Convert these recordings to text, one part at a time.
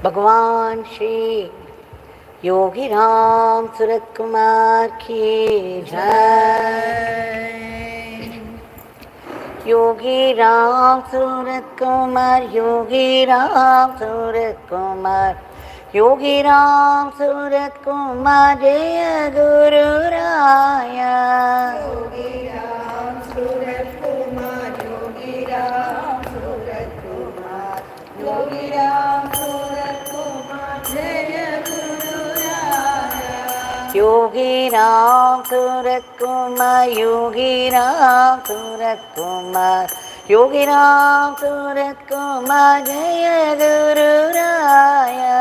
Bhagwan Shri Yogi Ramsuratkumar ki jai. Yogi Ramsuratkumar, Yogi Ramsuratkumar, Yogi Ramsuratkumar, Jaya Guru Raya. Yogi Ramsuratkumar, Yogi Ramsuratkumar, Yogi Ramsuratkumar, Jaya Guru Raya. Yogi Ramsuratkumar, Yogi Ramsuratkumar, Yogi Ramsuratkumar, Jaya Guru Raya.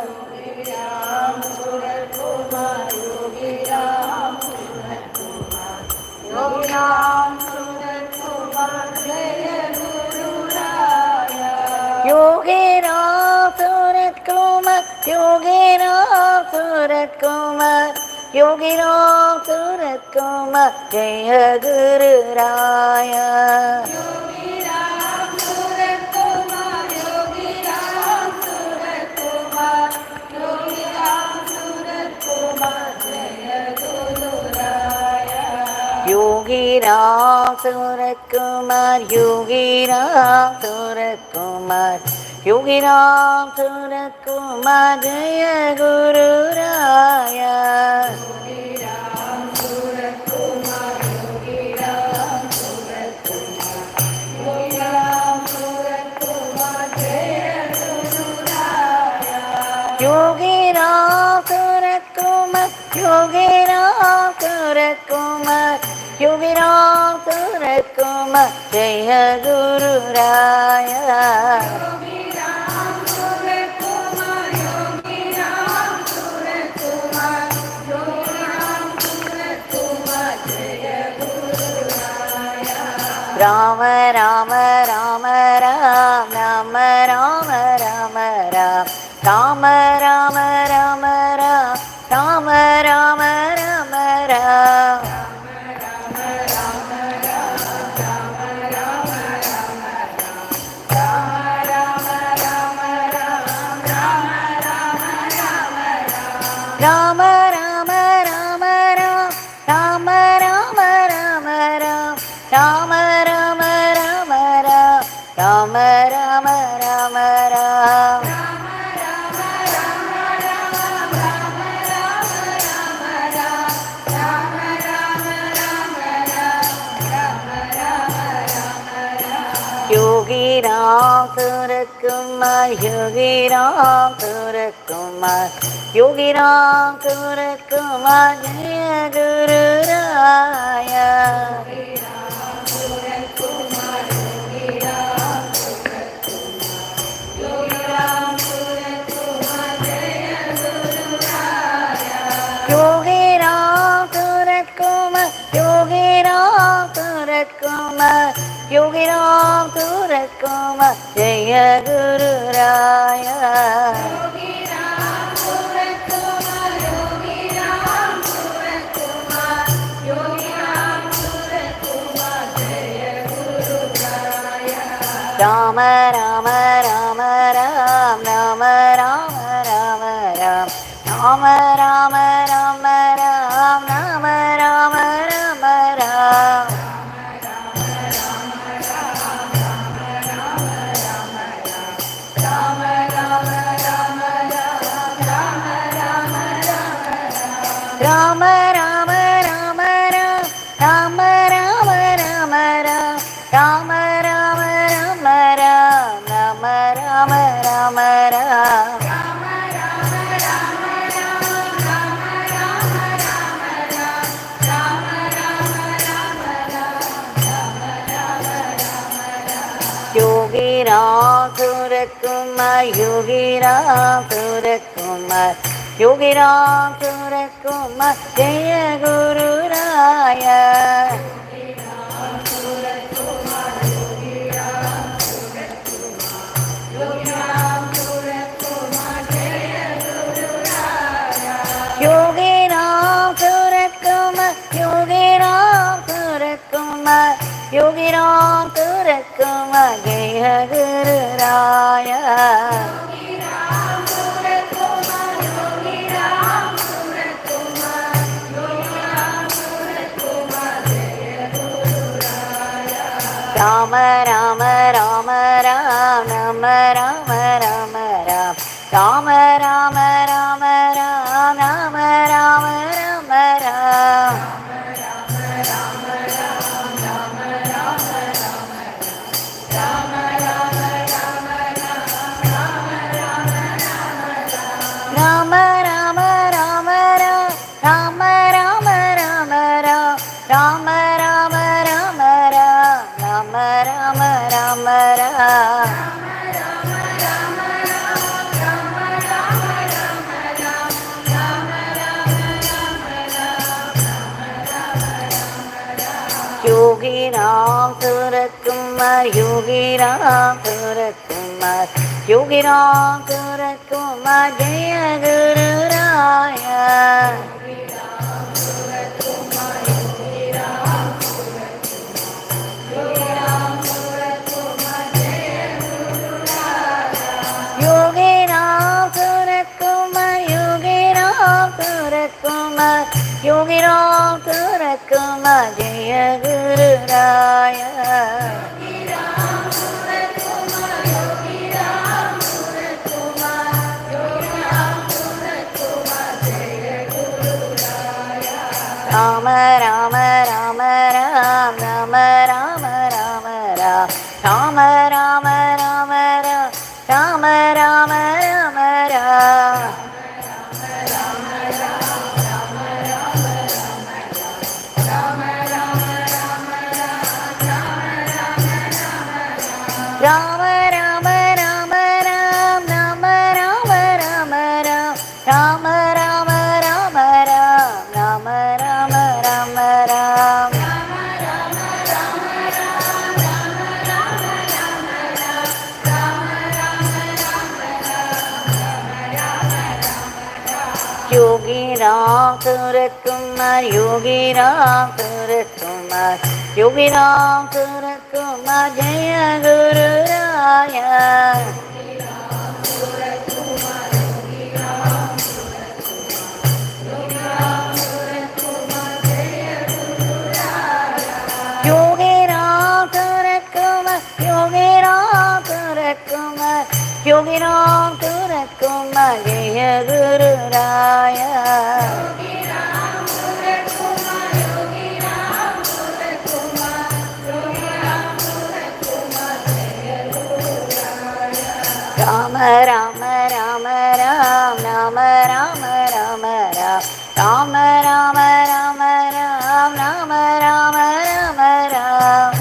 Yogi Ramsuratkumar, Yogi Ramsuratkumar, Yogi Ramsuratkumar, Jaya Guru Raya. Yogi Ramsuratkumar, Yogi Ramsuratkumar, Yogi Ramsuratkumar, Jaya Guru Raya. Yogi Ramsuratkumar, Yogi Ramsuratkumar, Yogi Ramsuratkumar, Jaya Guru Raya. Yogi Ramsuratkumar, Yogi Ramsuratkumar, Yogi Ramsuratkumar, Jaya Guru Raya. Yogi Ramsuratkumar, Yogi Ramsuratkumar, Yogi Ramsuratkumar, Jaya Guru Raya. Yogi Ramsuratkumar, Yogi Ramsuratkumar, Yogi Ramsuratkumar, Jaya Guru Raya. Yogi Ramsuratkumar, Yogi Ramsuratkumar, Yogi Ramsuratkumar, Jaya Guru Raya. Rama Rama Rama Ram, Rama Rama Rama Ram, Rama Rama Rama Ram, Rama Rama Rama Ram. Rama Rama Rama Ram, Rama Rama Rama Ram, Rama Rama Rama Ram, Rama Rama Rama Ram. Yogi Ramsuratkumar, Yogi Ramsuratkumar, Yogi Ramsuratkumar, Jaya Guru Raya. Yogi Ramsuratkumar, Yogi Ramsuratkumar, Yogi Ramsuratkumar, Jaya Guru Raya. Yogi Ramsuratkumar, Yogi Ramsuratkumar, Yogi Ramsuratkumar, Jaya Guru Raya. Yogi Ramsuratkumar, Yogi Ramsuratkumar, Yogi Ramsuratkumar, Jaya Guru Raya. Rama Rama Rama Ram, Rama Rama Rama Ram, Rama Rama Rama Ram, Rama Rama Rama Ram. Rama Rama Rama Ram, Rama Rama Rama Ram, Rama Rama Rama Ram, Rama Rama Rama Ram. Yogi Ramsuratkumar, Yogi Ramsuratkumar, Yogi Ramsuratkumar, Jaya Guru Raya. Yogi Ramsuratkumar, Yogi Ramsuratkumar, Yogi Ramsuratkumar, Jaya Guru Raya. Yogi Ramsuratkumar, Yogi Ramsuratkumar, Yogi Ramsuratkumar, Jaya Guru Raya. Yogi Ramsuratkumar, Rama Rama Rama Ram Rama Rama Rama Ram Rama Rama Rama Ram Rama Rama Rama Ram Rama Rama Rama Ram Rama Rama Rama Ram Rama Rama Rama Ram Rama Rama Rama Ram Yogi Ramsuratkumar Yogi Ramsuratkumar Yogi Ramsuratkumar Jaya Guru Raya Yogi Ramsuratkumar Yogi Ramsuratkumar Yogi Ramsuratkumar Jaya Guru Raya Rama Rama Rama Ram Rama Rama Rama Ram Rama Rama Rama Ram Rama Rama Rama Ram Rama Rama Rama Ram Rama Rama Rama Ram Rama Rama Rama Ram Rama Rama Rama Ram Yogi Ramsuratkumar Yogi Ramsuratkumar Yogi Ramsuratkumar Jaya Guru Raya Yogi Ramsuratkumar Yogi Ramsuratkumar Yogi Ramsuratkumar Jaya Guru Raya Rama Rama Rama Ram Rama Rama Rama Ram Rama Rama Rama Ram Rama Rama Rama Ram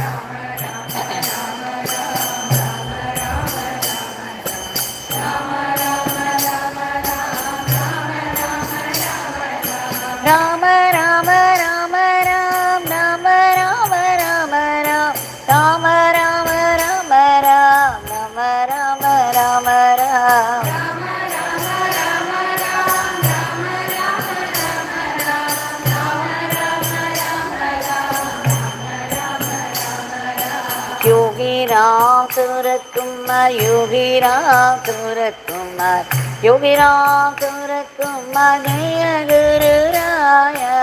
Rama Rama Rama Ram Rama Rama Rama Ram Rama Rama Rama Ram Rama Rama Rama Ram Yogi Ramsuratkumar Yogi Ramsuratkumar Yogi Ramsuratkumar Jaya Guru Raya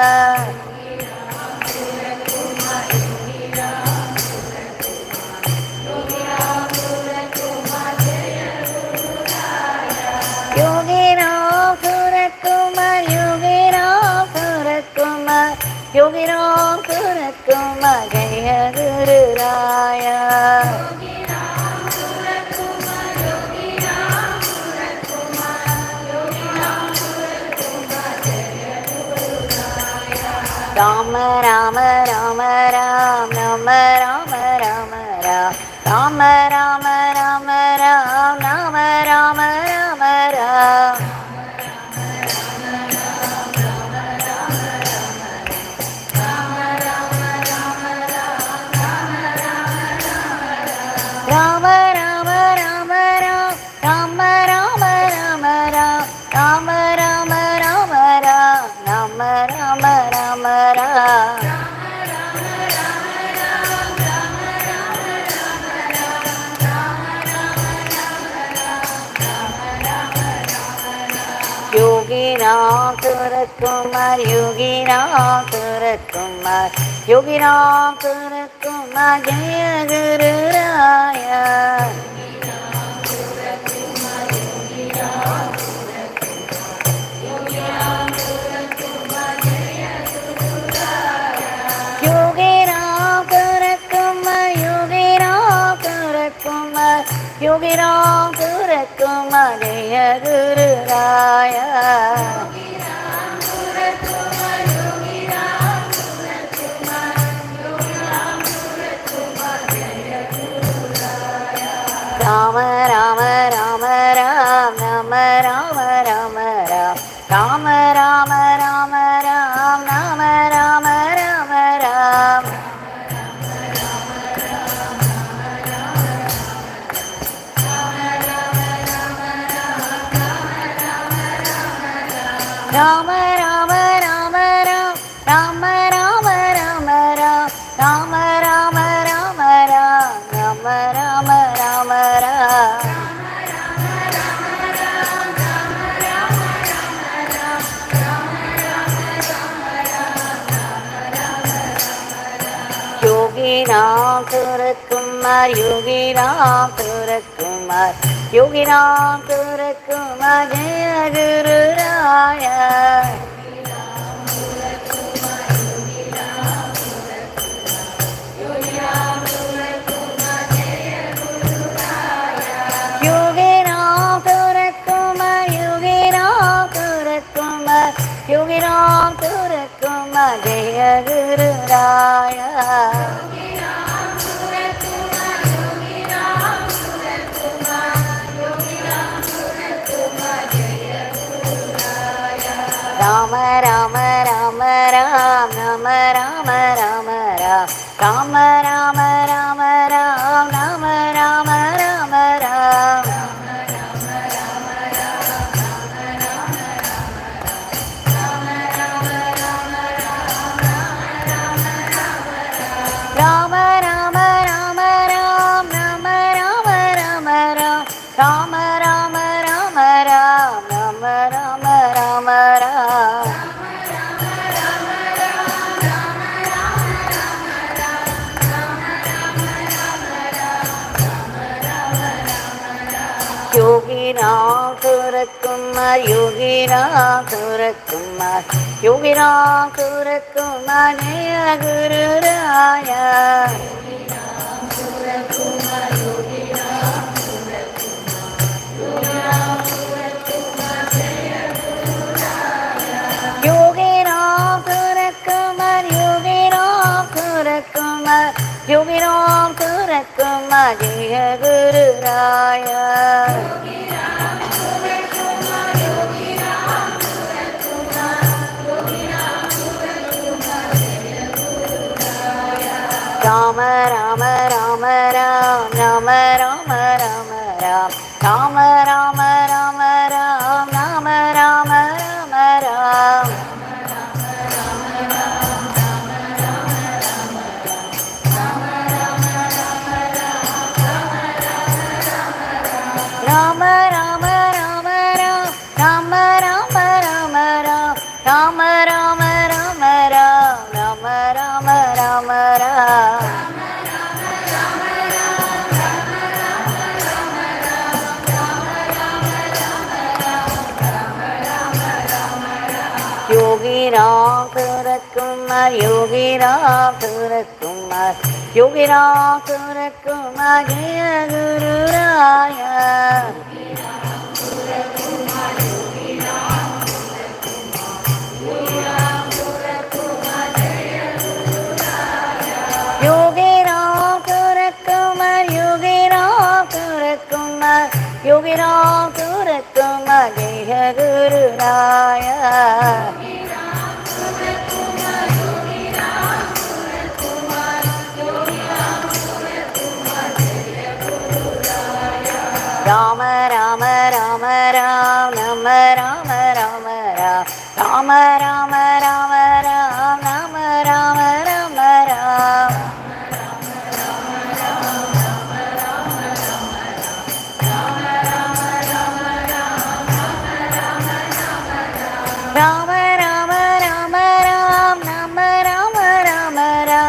Yogi Ramsuratkumar Yogi Ramsuratkumar Yogi Ramsuratkumar Jaya Guru Raya Rama Rama Rama Ram Rama Rama Rama Ram Rama Rama Rama Ram Rama Rama Rama Ram Rama Rama Rama Ram Rama Rama Rama Ram Rama Rama Rama Ram Rama Rama Rama Ram Yogi Ramsuratkumar Yogi Ramsuratkumar Yogi Ramsuratkumar Jaya Guru Raya. Yogi Ramsuratkumar, Yogi Ramsuratkumar, Yogi Ramsuratkumar Jaya Guru Raya. Rama Rama Rama Ram, Rama Rama Rama Ram, Rama Rama Rama Ram, Rama Rama Rama Ram. Rama Rama Rama Ram, Rama Rama Rama Ram, Rama Rama Rama Ram, Rama Rama Rama Ram. Yogi Ramsuratkumar, Yogi Ramsuratkumar, Yogi Ramsuratkumar Jaya Guru Raya. Yogi Ramsuratkumar, Yogi Ramsuratkumar, Yogi Ramsuratkumar Jaya Guru Raya. Rama Rama Rama Ram, Rama Rama Rama Ram, Rama Rama Rama Ram, Rama Rama Rama Ram. Rama Rama Rama Ram, Rama Rama Rama Ram, Rama Rama Rama Ram, Rama Rama Rama Ram. Yogi Ramsuratkumar, Yogi Ramsuratkumar, Yogi Ramsuratkumar Jaya Guru Raya. Yogi Ramsuratkumar, Yogi Ramsuratkumar, Yogi Ramsuratkumar Jaya Guru Raya. Rama Rama Rama Ram, Rama Rama Rama Ram, Rama Rama Rama Ram, Rama Rama Rama Ram. Rama Rama Rama Ram, Rama Rama Rama Ram, Rama Rama Rama Ram, Rama Rama Rama Ram. Yogi Ramsuratkumar, Yogi Ramsuratkumar, Yogi Ramsuratkumar Jaya Guru Raya. Yogi Ramsuratkumar, Yogi Ramsuratkumar, Yogi Ramsuratkumar Jaya Guru Raya. Rama Rama Rama Ram, Rama Rama Rama Ram, Rama Rama Rama Ram, Rama Rama Rama Ram. Rama Rama Rama Ram, Rama Rama Rama Ram,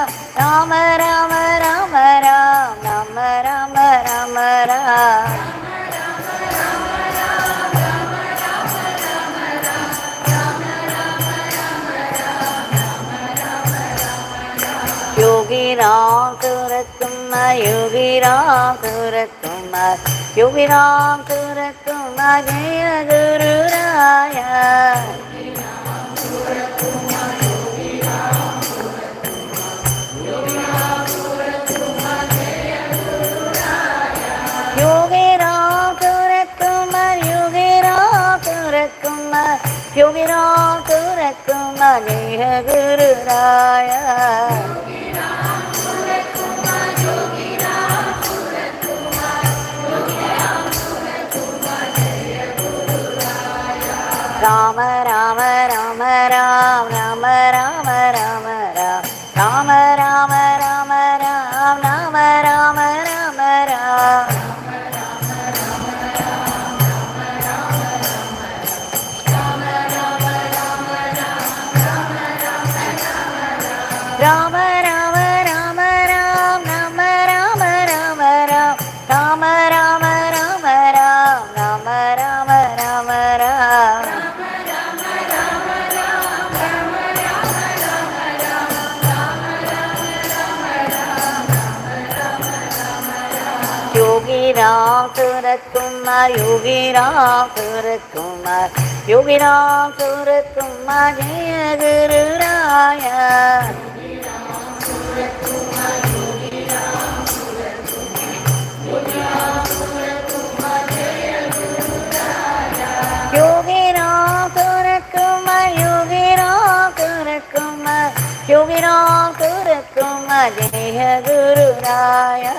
Yogi Ramsuratkumar, Yogi Ramsuratkumar, Yogi Ramsuratkumar, Jaya Guru Raya. Yogi Ramsuratkumar, Yogi Ramsuratkumar, Yogi Ramsuratkumar, Jaya Guru Raya. Rama Rama Rama Ram, Rama Rama Rama Ram, Rama Rama Rama Ram, Rama Rama Rama Ram. Rama Rama Rama Ram, Rama Rama Rama Ram, Rama Rama Rama Ram, Rama Rama Rama Ram. Yogi Ramsuratkumar, Yogi Ramsuratkumar, Yogi Ramsuratkumar, Jaya Guru Raya. Yogi Ramsuratkumar, Yogi Ramsuratkumar, Yogi Ramsuratkumar, Jaya Guru Raya.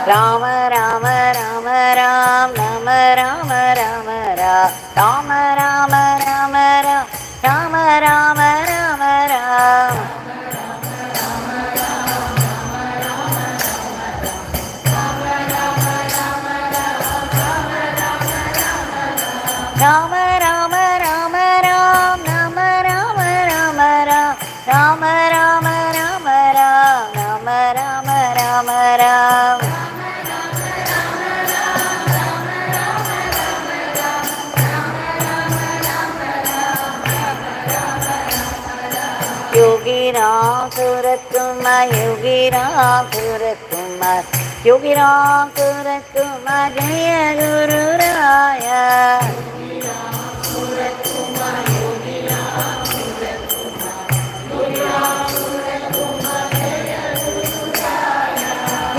Rama Rama Rama Ram, Rama Rama Rama Ram, Rama Rama Rama Ram, Rama Rama Rama Ram. Rama Rama Rama Ram, Rama Rama Rama Ram, Rama Rama Rama Ram, Rama Rama Rama Ram. Yogi Ramsuratkumar, Yogi Ramsuratkumar, Yogi Ramsuratkumar, Jaya Guru Raya.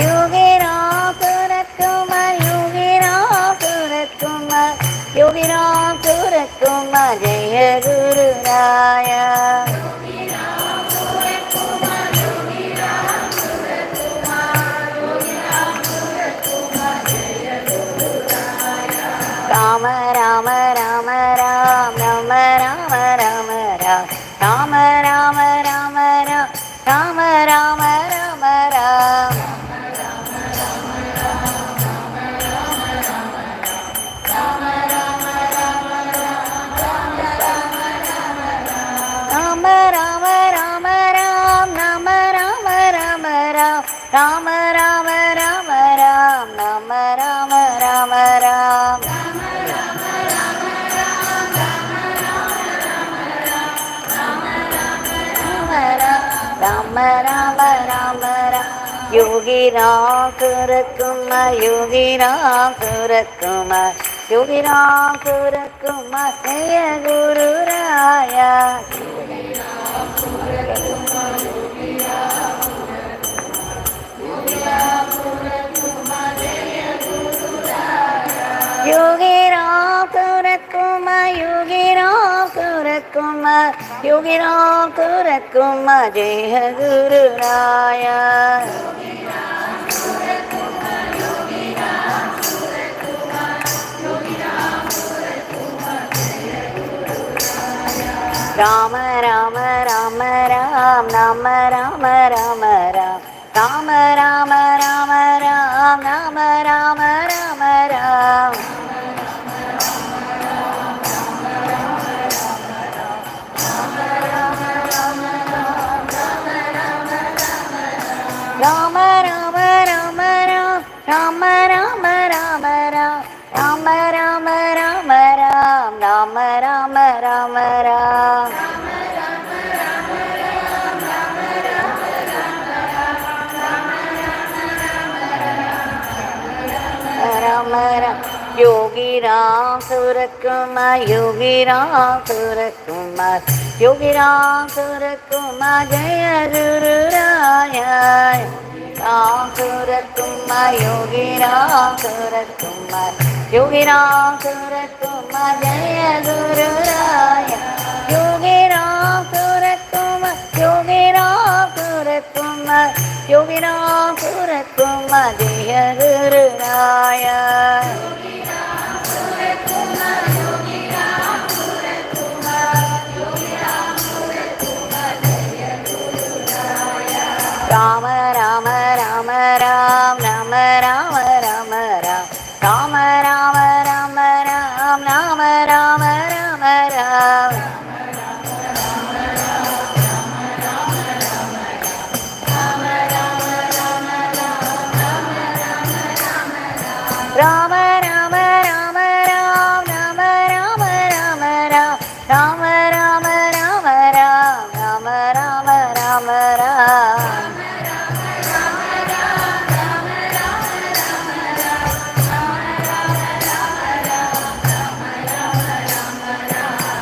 Yogi Ramsuratkumar, Yogi Ramsuratkumar, Yogi Ramsuratkumar, Jaya Guru Raya. Rama Rama Rama Ram, Rama Rama Rama Ram, Rama Rama Rama Ram, Rama Rama Rama Ram. Rama Rama Rama Ram, Rama Rama Rama Ram, Rama Rama Rama Ram, Rama Rama Rama Ram. Rama Rama Rama Ram. Yogi Ramsuratkumar, Yogi Ramsuratkumar, Yogi Ramsuratkumar, Jaya Guru Raya. Yogi Ramsuratkumar, Yogi Ramsuratkumar, Yogi Ramsuratkumar, Jaya Guru Raya. Rama Rama Rama Ram, Rama Rama Rama Ram, Rama Rama Rama Ram, Rama Rama Rama Ram. Rama Rama Rama Ram, Rama Rama Rama Ram, Rama Rama Rama Rama Rama Yogi Ramsuratkumar Yogi Ramsuratkumar Yogi Ramsuratkumar Jaya Guru Raya Ramsuratkumar Yogi Ramsuratkumar Yogi Ramsuratkumar Jaya Guru Raya Yogi Ramsuratkumar Yogi Ramsuratkumar Yogi Ramsuratkumar Jaya Guru Raya Rama Rama Rama Ram Rama Rama Rama Ram Rama Rama Rama Ram Rama Rama Rama Ram Rama Rama Rama Ram Rama Rama Rama Ram Rama Rama Rama Ram Rama Rama Rama Ram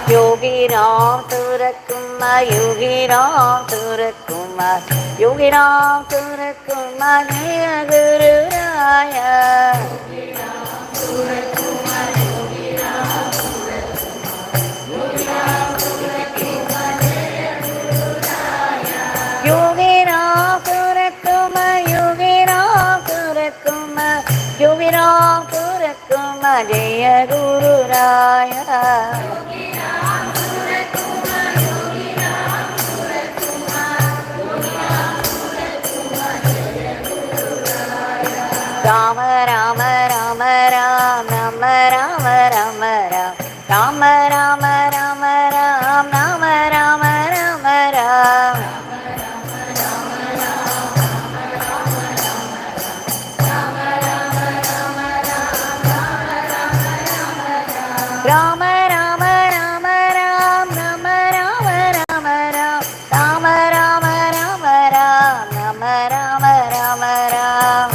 Yogi Ramsuratkumar Yogi Ramsuratkumar Yogi Ramsuratkumar Jaya Guru Raya Yogi Ramsuratkumar Yogi Ramsuratkumar Yogi Ramsuratkumar Jaya Guru Raya Rama Rama Rama Ram Rama Rama Rama Ram Rama Rama Rama Ram Rama Rama Rama Ram Rama Rama Rama Ram Rama Rama Rama Ram Rama Rama Rama Ram Rama Rama Rama Ram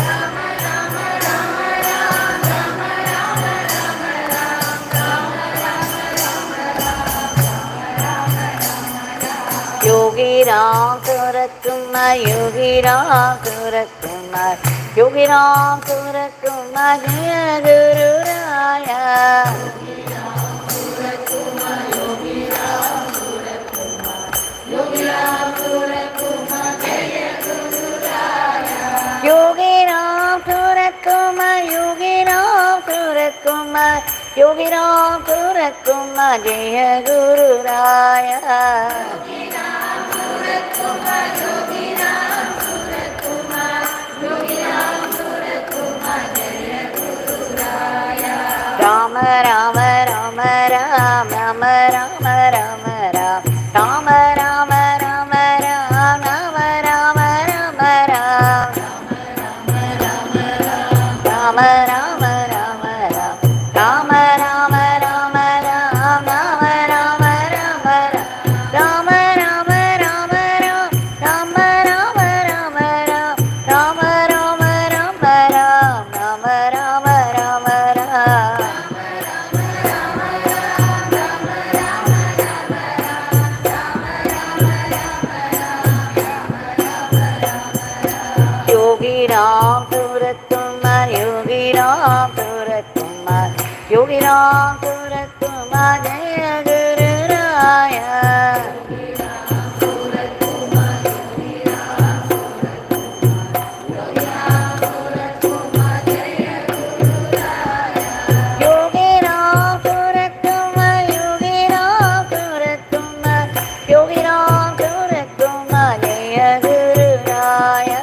Yogi Ramsuratkumar Yogi Ramsuratkumar Yogi Ramsuratkumar Jaya Guru Raya Yogi Ramsuratkumar Yogi Ramsuratkumar Yogi Ramsuratkumar Jaya Guru Raya Rama Rama Rama Ram Rama Rama Rama Ram Rama Rama Rama Ram Rama Rama Rama Ram Rama Rama Rama Ram Rama Rama Rama Ram Rama Rama Rama Ram Rama Rama Rama Ram Rama Rama Rama Ram Rama Rama Rama Ram Rama Rama Rama Ram Yogi Ramsuratkumar Yogi Ramsuratkumar Yogi Ramsuratkumar Jaya Guru Raya Yogi Ramsuratkumar Yogi Ramsuratkumar Yogi Ramsuratkumar Jaya Guru Raya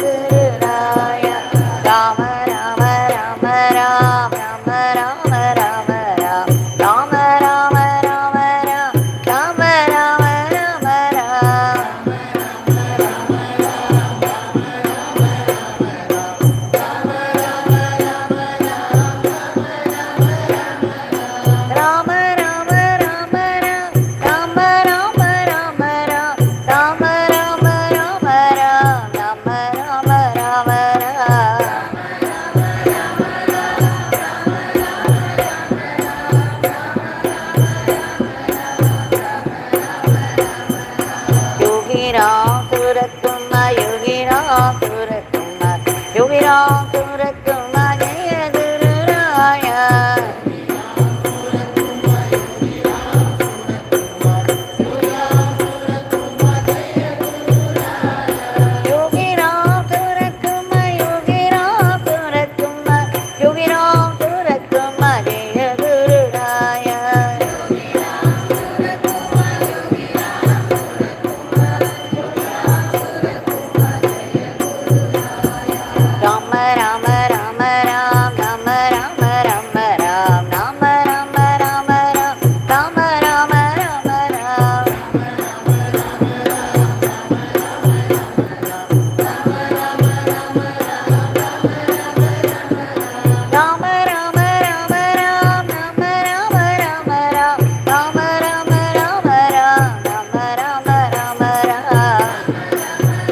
Ramsuratkumar Yogi Ramsuratkumar Yogi Ramsuratkumar Jaya Guru Raya Yogi Ramsuratkumar Yogi Ramsuratkumar Yogi Ramsuratkumar Jaya Guru Raya Rama Rama Rama Ram Rama Rama Rama Ram Rama Rama Rama Ram Rama Rama Rama Ram Rama Rama Rama Ram Rama Rama Rama Ram Rama Rama Rama Ram Rama Rama Rama Ram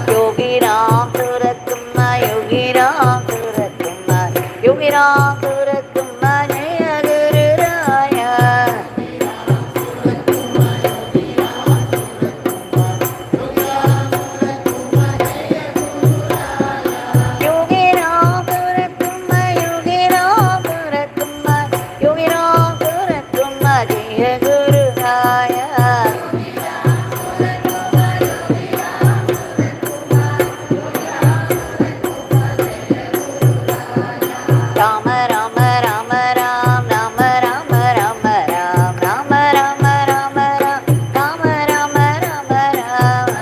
Yogi Ramsuratkumar Yogi Ramsuratkumar Yogi Ramsuratkumar Jaya Guru Raya Yogi Ramsuratkumar Yogi Ramsuratkumar Yogi Ramsuratkumar Jaya Guru Raya Rama Rama Rama Ram Rama Rama Rama Ram Rama Rama Rama Ram Rama Rama Rama Ram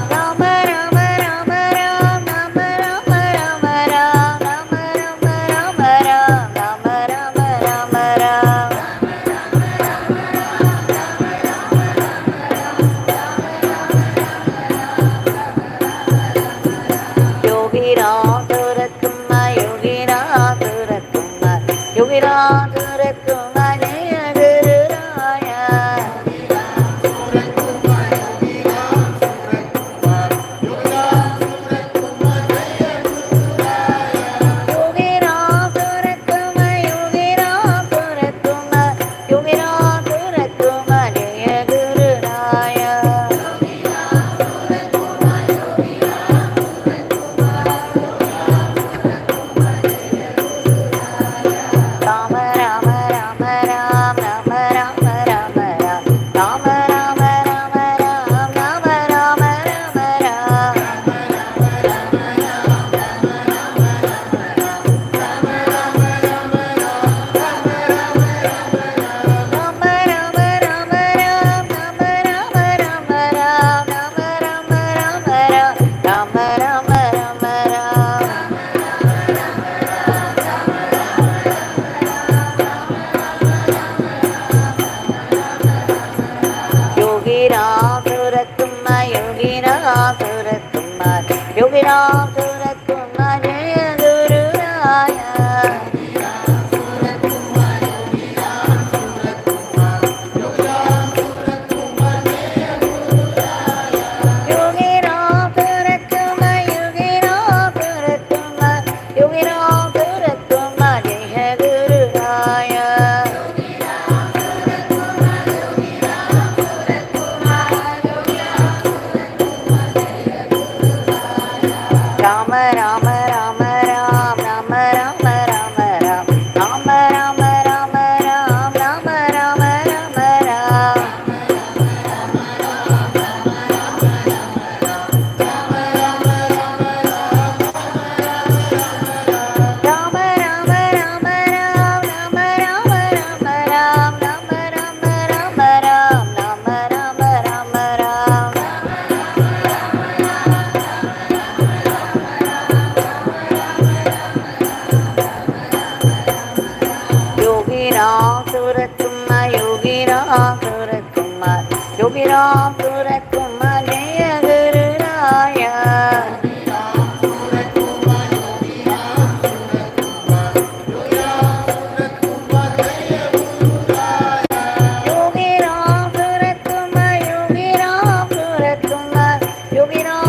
Rama Rama Rama Ram Rama Rama Rama Ram Rama Rama Rama Ram Rama Rama Rama Ram Yogi Ramsuratkumar Yogi Ramsuratkumar Yogi Ramsuratkumar Jaya Guru Raya Yogi Ramsuratkumar Yogi Ramsuratkumar Yogi Ramsuratkumar Jaya Guru Raya Rama Rama Rama Ram Rama Rama Rama Ram Rama Rama Rama Ram Rama Rama Rama Ram Rama Rama Rama Ram Rama Rama Rama Ram Rama Rama Rama Ram Rama Rama Rama Ram Yogi Ramsuratkumar Yogi Ramsuratkumar Yogi Ramsuratkumar Jaya Guru Raya Yogi Ramsuratkumar Yogi Ramsuratkumar Yogi Ramsuratkumar Jaya Guru Raya Rama Rama Rama Ram Rama Rama Rama Ram Rama Rama Rama Ram Rama Rama Rama Ram Rama Rama Rama Ram Rama Rama Rama Ram Rama Rama Rama Ram Rama Rama Rama Ram Yogi Ramsuratkumar Yogi Ramsuratkumar Yogi Ramsuratkumar Jaya Guru Raya Yogi Ramsuratkumar Yogi Ramsuratkumar Yogi Ramsuratkumar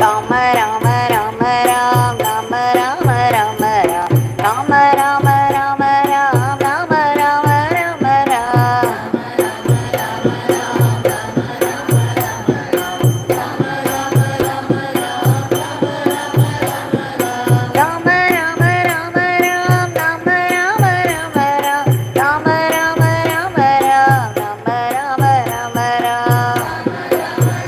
Rama Rama Rama Ram, Rama Rama Rama Ram, Rama Rama Rama Ram, Rama Rama Rama Ram. Rama Rama Rama Ram, Rama Rama Rama Ram, Rama Rama Rama Ram, Rama Rama Rama Ram.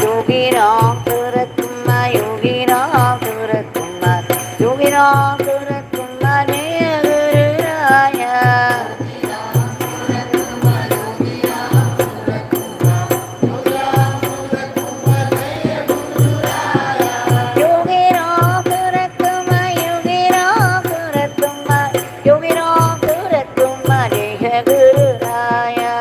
Yogi Ramsuratkumar, Yogi Ramsuratkumar, Yogi Ramsuratkumar, Jaya Guru Raya. Yogi Ramsuratkumar, Yogi Ramsuratkumar, Yogi Ramsuratkumar, Jaya Guru Raya.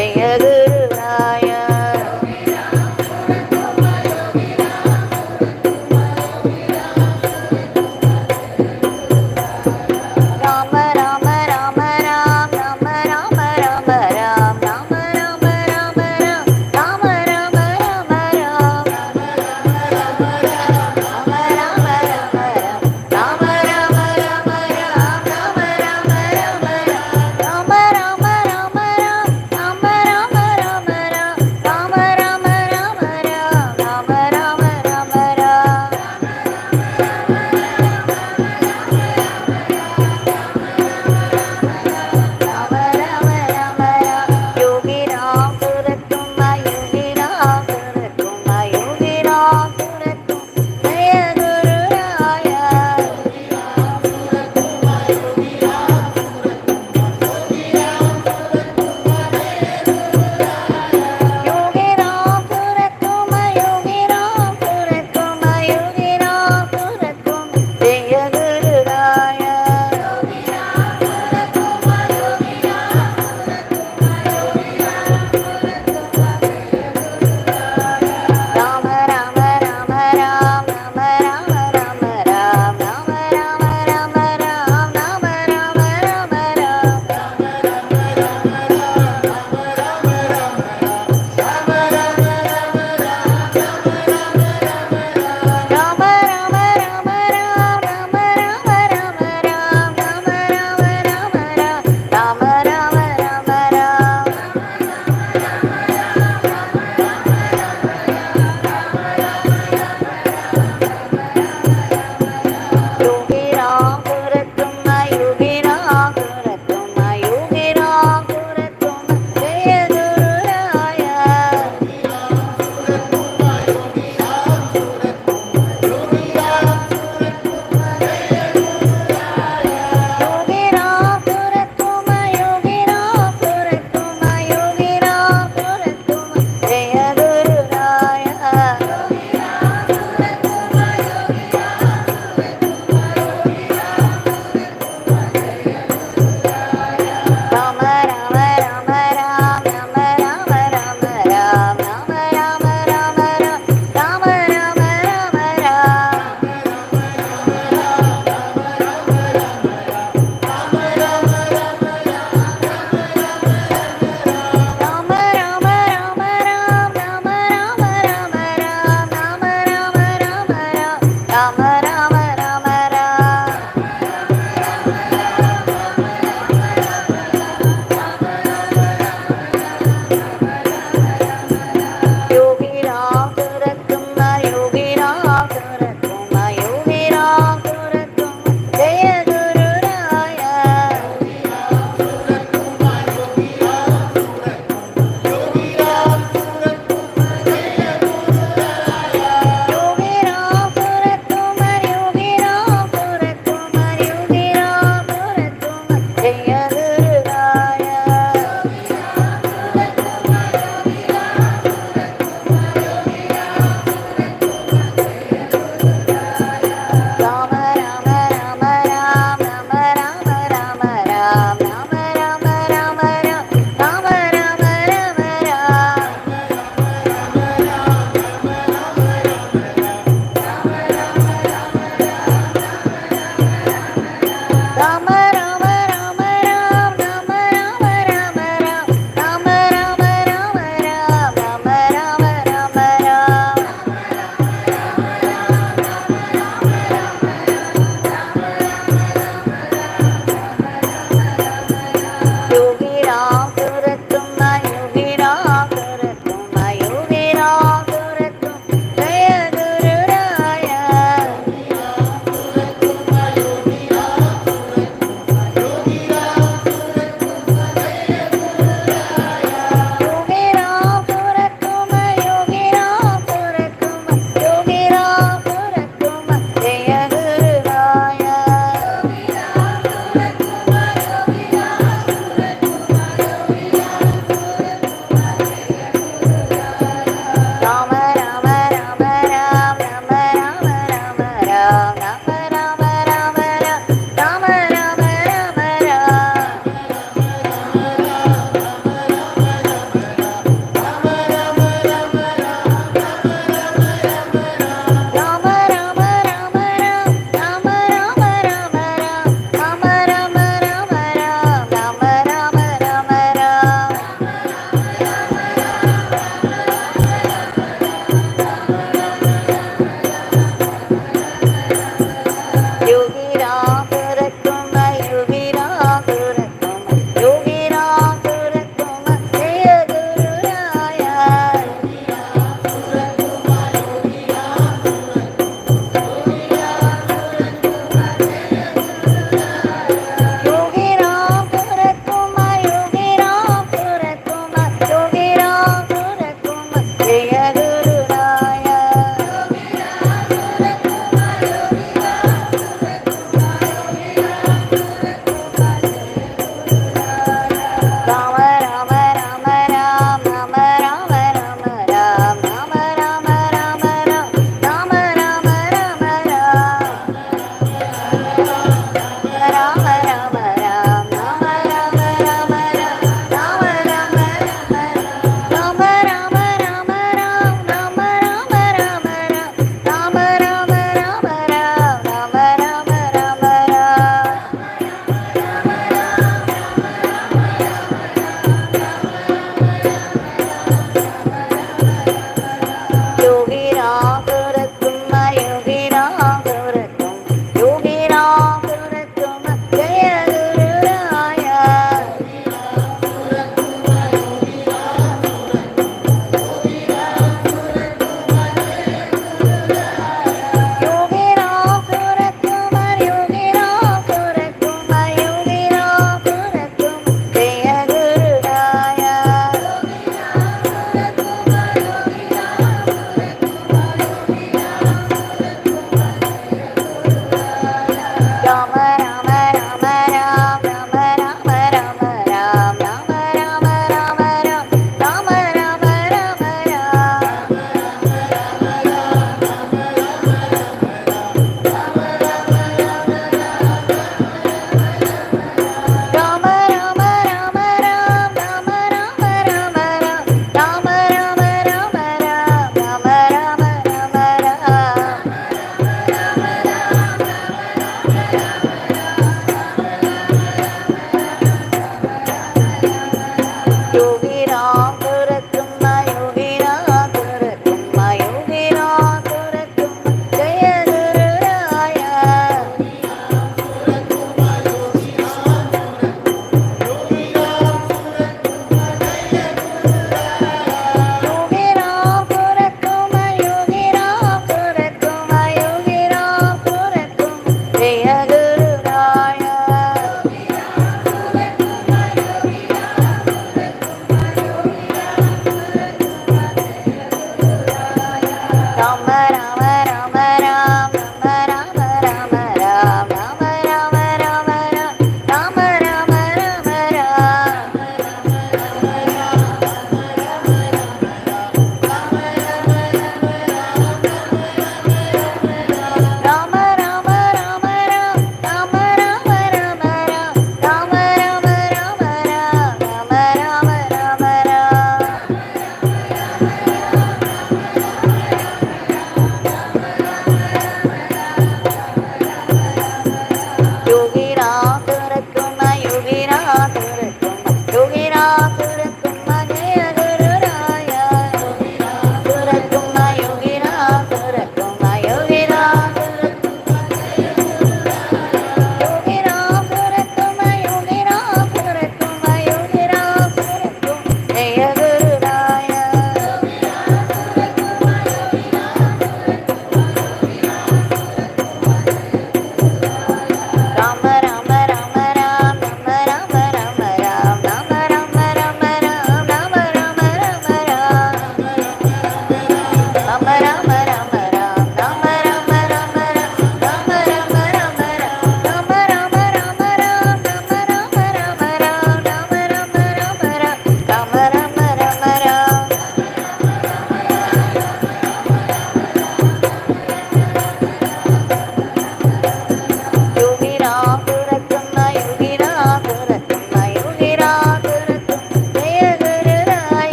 Jai गुरुराय Ram Ram Ram Ram Ram Ram Ram Ram Ram Ram Ram Ram Ram Ram Ram Ram Ram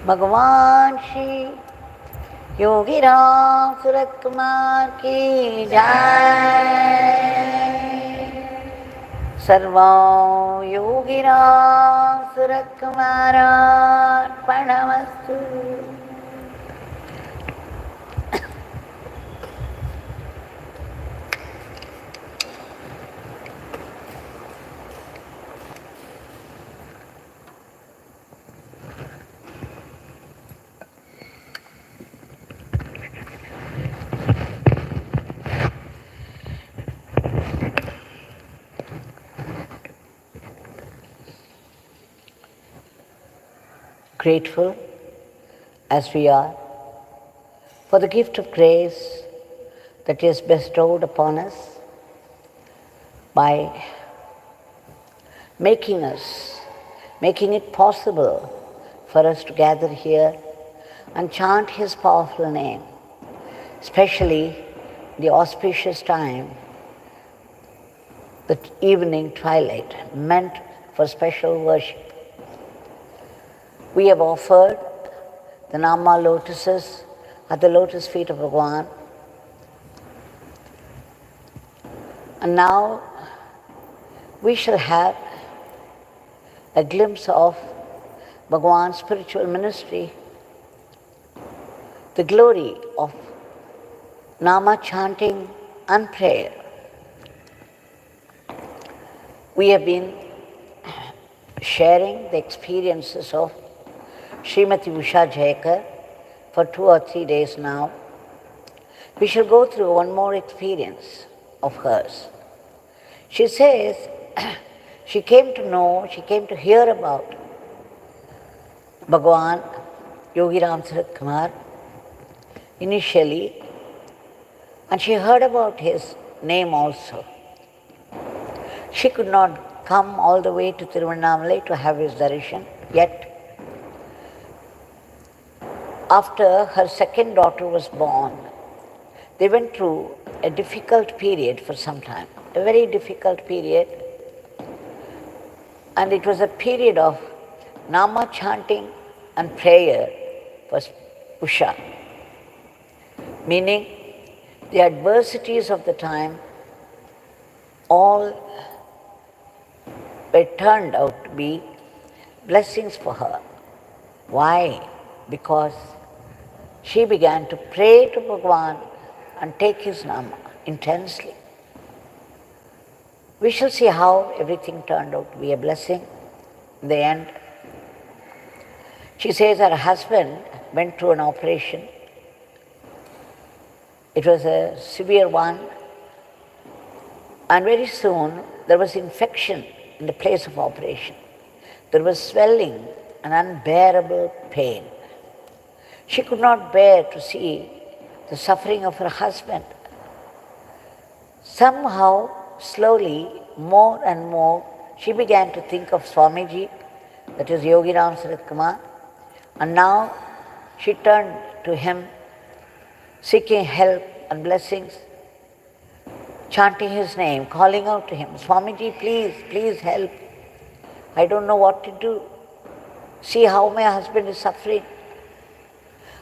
Bhagwan Shri Yogi Ramsuratkumar ki jai. Sarvam Yogi Ramsuratkumar Arpanamastu. Grateful as we are for the gift of grace that is bestowed upon us by making it possible for us to gather here and chant His powerful name, especially the auspicious time, the evening twilight, meant for special worship. We have offered the Nama lotuses at the lotus feet of Bhagwan. And now we shall have a glimpse of Bhagwan's spiritual ministry, the glory of Nama chanting and prayer. We have been sharing the experiences of Srimati Usha Jayakar for 2 or 3 days now. We shall go through one more experience of hers. She says she came to hear about Bhagwan Yogi Ramsuratkumar initially, and she heard about his name also. She could not come all the way to Tiruvannamalai to have his darshan, yet after her second daughter was born, they went through a difficult period for some time, a very difficult period. And it was a period of Nama chanting and prayer for Usha, meaning the adversities of the time all were turned out to be blessings for her. Why? Because she began to pray to Bhagwan and take his Nama intensely. We shall see how everything turned out to be a blessing in the end. She says her husband went through an operation. It was a severe one, and very soon there was infection in the place of operation. There was swelling and unbearable pain. She could not bear to see the suffering of her husband. Somehow, slowly, more and more, she began to think of Swamiji, that is Yogi Ramsuratkumar, and now she turned to him, seeking help and blessings, chanting his name, calling out to him, Swamiji, please, please help. I don't know what to do. See how my husband is suffering.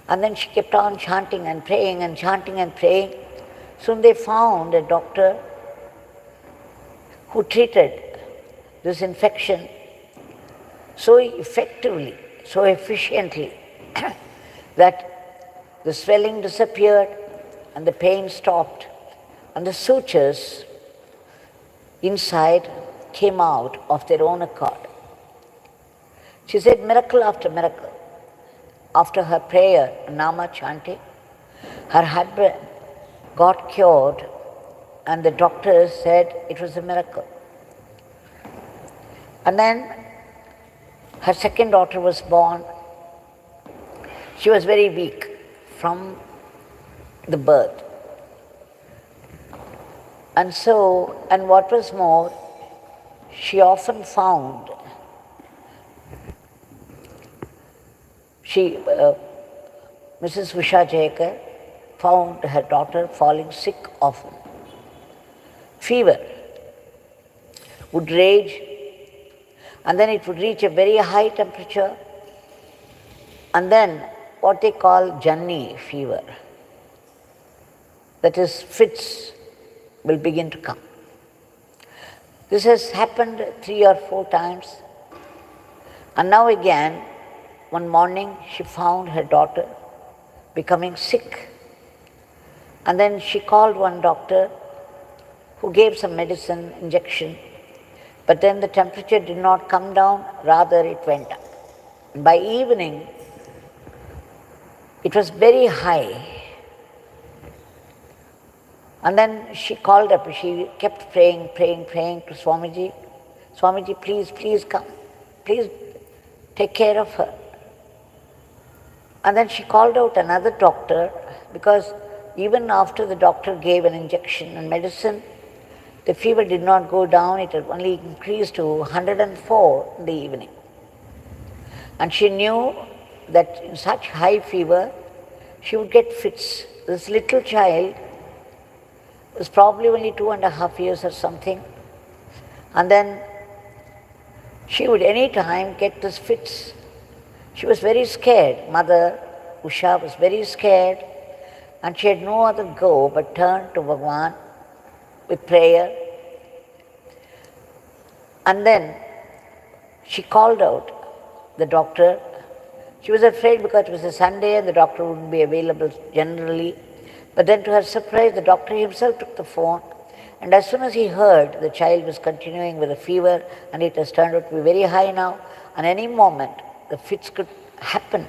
And then she kept on chanting and praying and chanting and praying. Soon they found a doctor who treated this infection so effectively, so efficiently, that the swelling disappeared and the pain stopped, and the sutures inside came out of their own accord. She said miracle after miracle. After her prayer, Nama chanting, her husband got cured, and the doctors said it was a miracle. And then her second daughter was born. She was very weak from the birth. And what was more, she often found Mrs. Usha Jayakar found her daughter falling sick often. Fever would rage, and then it would reach a very high temperature, And then what they call Janni fever, that is fits, will begin to come. This has happened 3 or 4 times. And now again, one morning she found her daughter becoming sick. And then she called one doctor who gave some medicine, injection, but then the temperature did not come down, rather it went up. And by evening, it was very high. And then she called up, she kept praying to Swamiji. Swamiji, please come. Please take care of her. And then she called out another doctor, because even after the doctor gave an injection and medicine, the fever did not go down, it had only increased to 104 in the evening. And she knew that in such high fever, she would get fits. This little child was probably only 2.5 years or something. And then she would any time get these fits. She was very scared. Mother, Usha, was very scared, and she had no other go but turn to Bhagwan with prayer. And then she called out the doctor. She was afraid because it was a Sunday and the doctor wouldn't be available generally. But then to her surprise, the doctor himself took the phone, and as soon as he heard the child was continuing with a fever and it has turned out to be very high now, and any moment the fits could happen,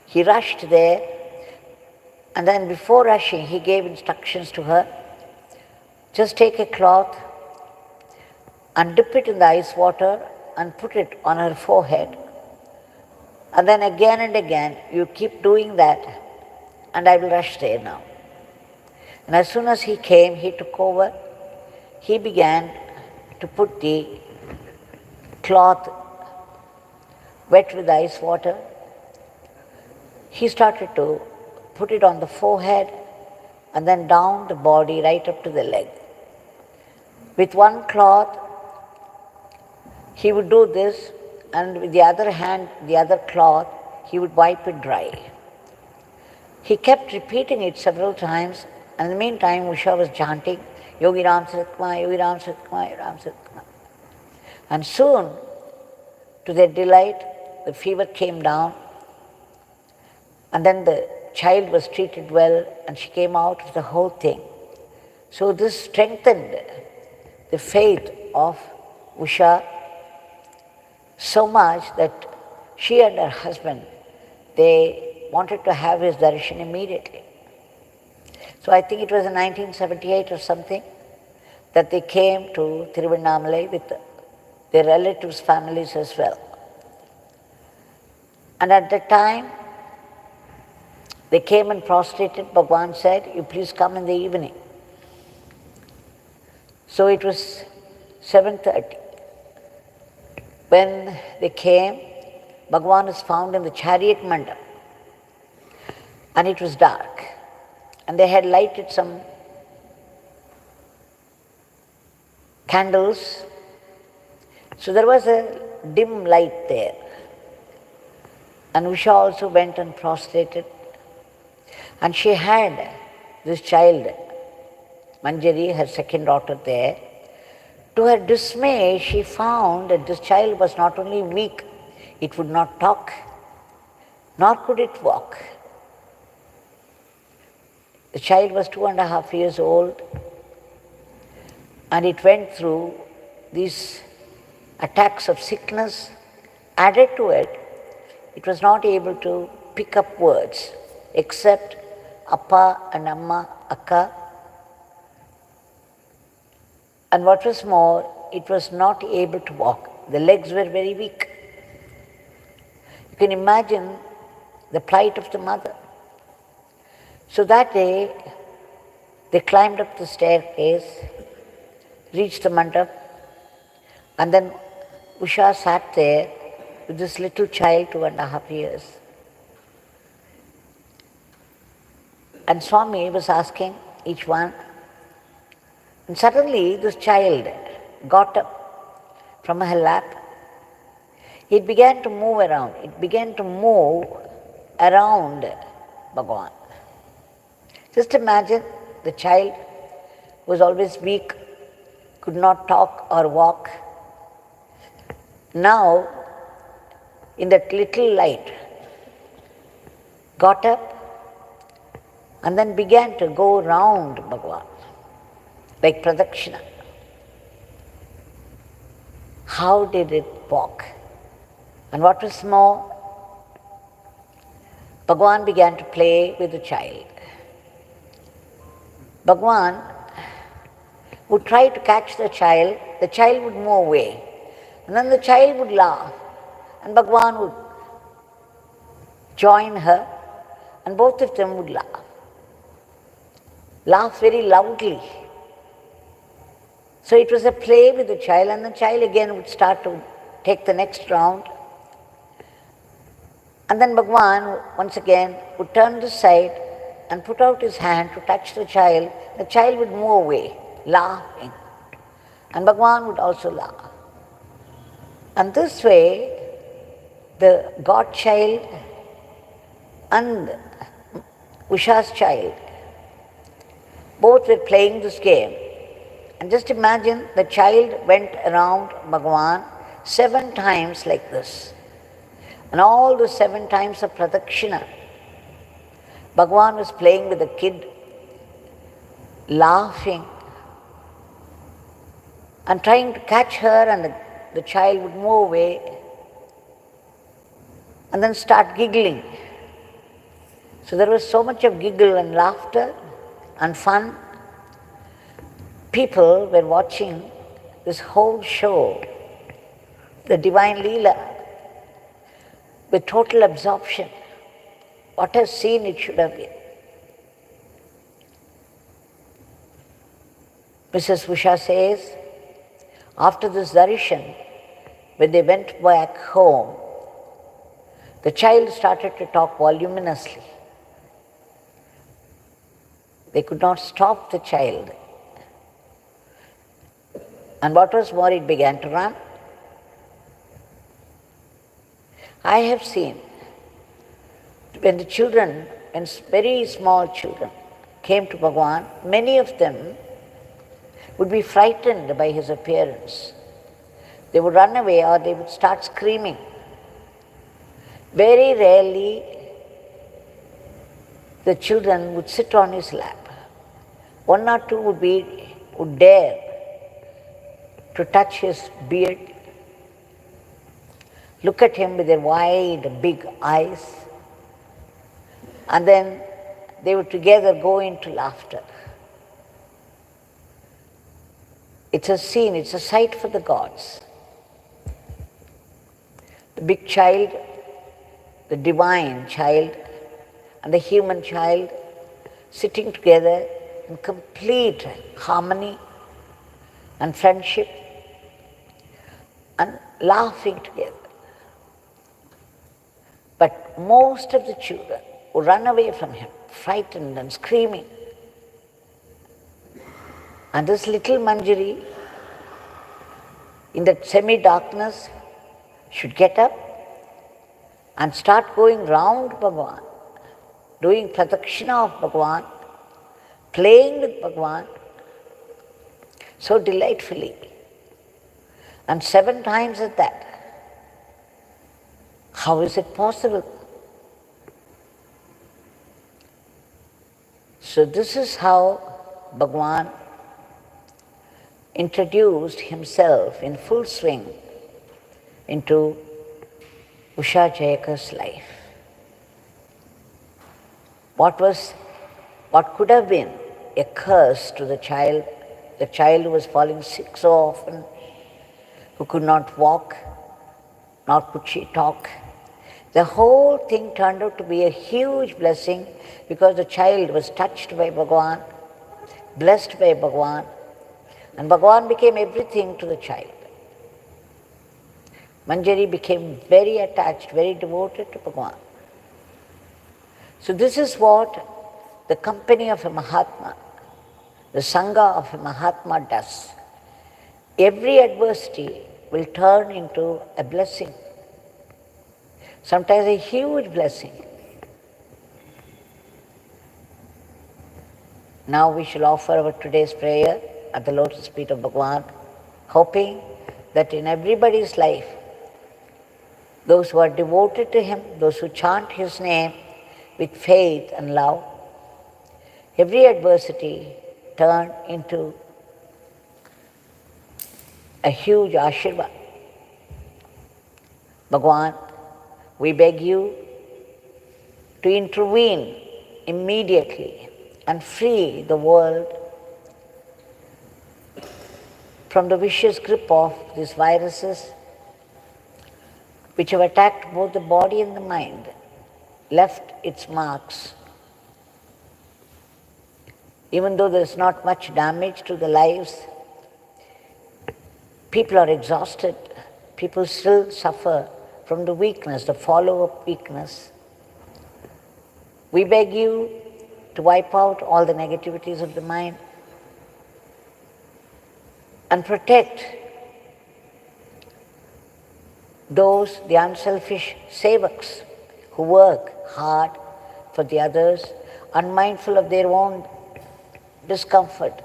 he rushed there, and then before rushing he gave instructions to her. Just take a cloth and dip it in the ice water and put it on her forehead. And then again and again, you keep doing that, and I will rush there now. And as soon as he came, he took over. He began to put the cloth wet with ice water. He started to put it on the forehead and then down the body right up to the leg. With one cloth, he would do this, and with the other hand, the other cloth, he would wipe it dry. He kept repeating it several times, and in the meantime, Usha was chanting, Yogi Ramsuratkumar, Yogi Ramsuratkumar, Yogi Ramsuratkumar. And soon, to their delight, the fever came down, and then the child was treated well, and she came out of the whole thing. So this strengthened the faith of Usha so much that she and her husband, they wanted to have his darshan immediately. So I think it was in 1978 or something that they came to Tiruvannamalai with their relatives' families as well. And at that time, they came and prostrated. Bhagwan said, you please come in the evening. So it was 7:30. When they came, Bhagwan is found in the chariot mandap, and it was dark, and they had lighted some candles, so there was a dim light there. And Usha also went and prostrated, and she had this child, Manjari, her second daughter, there. To her dismay, she found that this child was not only weak, it would not talk, nor could it walk. The child was 2.5 years old, and it went through these attacks of sickness. Added to it, it was not able to pick up words except Appa and Amma, Akka. And what was more, it was not able to walk. The legs were very weak. You can imagine the plight of the mother. So that day, they climbed up the staircase, reached the mandap, and then Usha sat there with this little child, 2.5 years. And Swami was asking each one, and suddenly this child got up from her lap. It began to move around. It began to move around Bhagwan. Just imagine the child who was always weak, could not talk or walk. Now, in that little light, got up and then began to go round Bhagwan, like pradakshina. How did it walk? And what was more, Bhagwan began to play with the child. Bhagwan would try to catch the child would move away. And then the child would laugh, and Bhagwan would join her, and both of them would laugh. Laugh very loudly. So it was a play with the child, and the child again would start to take the next round. And then Bhagwan once again would turn the side and put out his hand to touch the child. The child would move away, laughing. And Bhagwan would also laugh. And this way, the godchild and Usha's child, both were playing this game. And just imagine the child went around Bhagwan 7 times like this. And all the 7 times of pradakshina, Bhagwan was playing with the kid, laughing and trying to catch her, and the child would move away and then start giggling. So there was so much of giggle and laughter and fun. People were watching this whole show, the divine Leela, with total absorption. What a scene it should have been. Mrs. Usha says, after this darshan, when they went back home, the child started to talk voluminously. They could not stop the child. And what was more, it began to run. I have seen when the children, when very small children came to Bhagwan, many of them would be frightened by his appearance. They would run away or they would start screaming. Very rarely the children would sit on his lap. 1 or 2 would dare to touch his beard, look at him with their wide, big eyes, and then they would together go into laughter. It's a scene, it's a sight for the gods. The big child, the divine child, and the human child sitting together in complete harmony and friendship and laughing together. But most of the children would run away from him, frightened and screaming. And this little Manjari, in that semi-darkness, should get up and start going round Bhagwan, doing pradakshina of Bhagwan, playing with Bhagwan so delightfully. And 7 times at that. How is it possible? So this is how Bhagwan introduced himself in full swing into Usha Jayakar's life. What could have been a curse to the child who was falling sick so often, who could not walk, nor could she talk. The whole thing turned out to be a huge blessing because the child was touched by Bhagwan, blessed by Bhagwan, and Bhagwan became everything to the child. Manjari became very attached, very devoted to Bhagwan. So this is what the company of a Mahatma, the Sangha of a Mahatma does. Every adversity will turn into a blessing, sometimes a huge blessing. Now we shall offer our today's prayer at the lotus feet of Bhagwan, hoping that in everybody's life, those who are devoted to him, those who chant his name with faith and love, every adversity turn into a huge ashirvad. Bhagwan, we beg you to intervene immediately and free the world from the vicious grip of these viruses which have attacked both the body and the mind, left its marks. Even though there is not much damage to the lives, people are exhausted. People still suffer from the weakness, the follow-up weakness. We beg you to wipe out all the negativities of the mind and protect those, the unselfish sevaks, who work hard for the others, unmindful of their own discomfort.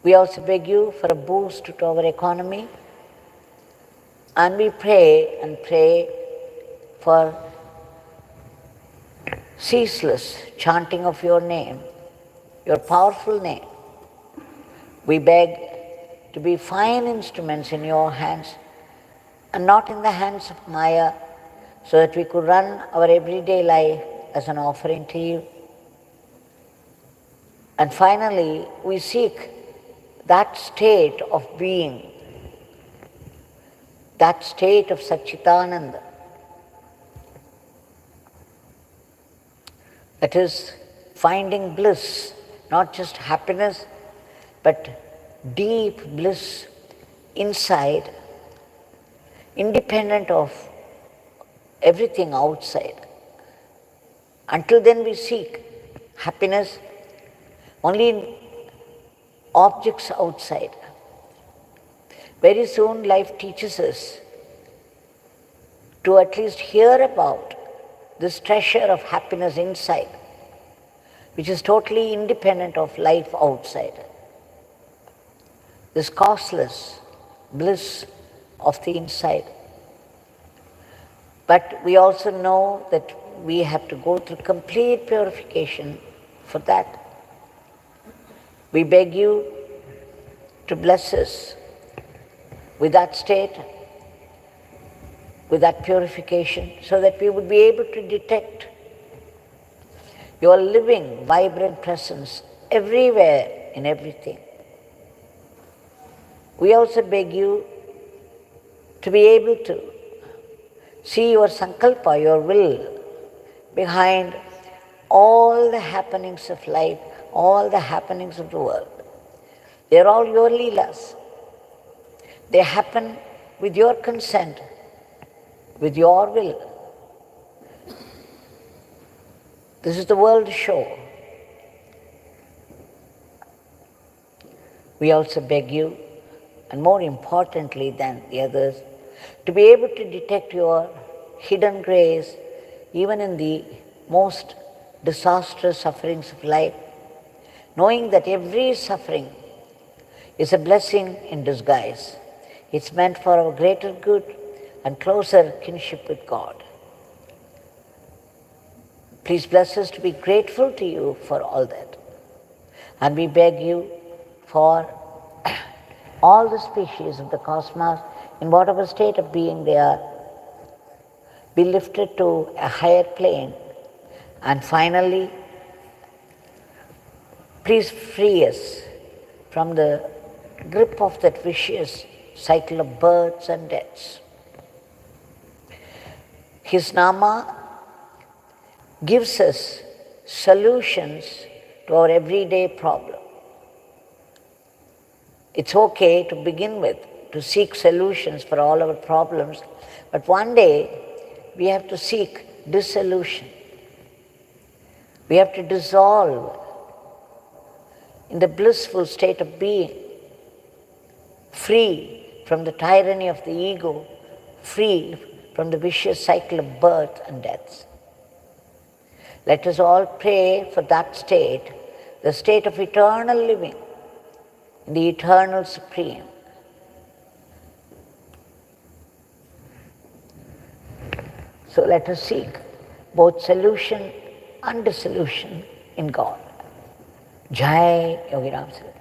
We also beg you for a boost to our economy, and we pray for ceaseless chanting of your name, your powerful name. We beg to be fine instruments in your hands and not in the hands of Maya, so that we could run our everyday life as an offering to you. And finally, we seek that state of being, that state of Satchitananda, that is finding bliss, not just happiness, but deep bliss inside, independent of everything outside. Until then we seek happiness only in objects outside. Very soon life teaches us to at least hear about this treasure of happiness inside, which is totally independent of life outside. This causeless bliss of the inside. But we also know that we have to go through complete purification for that. We beg you to bless us with that state, with that purification, so that we would be able to detect your living, vibrant presence everywhere in everything. We also beg you to be able to see your sankalpa, your will, behind all the happenings of life, all the happenings of the world. They are all your leelas. They happen with your consent, with your will. This is the world show. We also beg you, and more importantly than the others, to be able to detect your hidden grace even in the most disastrous sufferings of life, knowing that every suffering is a blessing in disguise. It's meant for our greater good and closer kinship with God. Please bless us to be grateful to you for all that. And we beg you for all the species of the cosmos, in whatever state of being they are, be lifted to a higher plane. And finally, please free us from the grip of that vicious cycle of births and deaths. His Nama gives us solutions to our everyday problem. It's okay to begin with, to seek solutions for all our problems, but one day we have to seek dissolution. We have to dissolve in the blissful state of being, free from the tyranny of the ego, free from the vicious cycle of birth and death. Let us all pray for that state, the state of eternal living, in the eternal supreme. So let us seek both solution and dissolution in God. Jai Yogi Ramsuratkumar.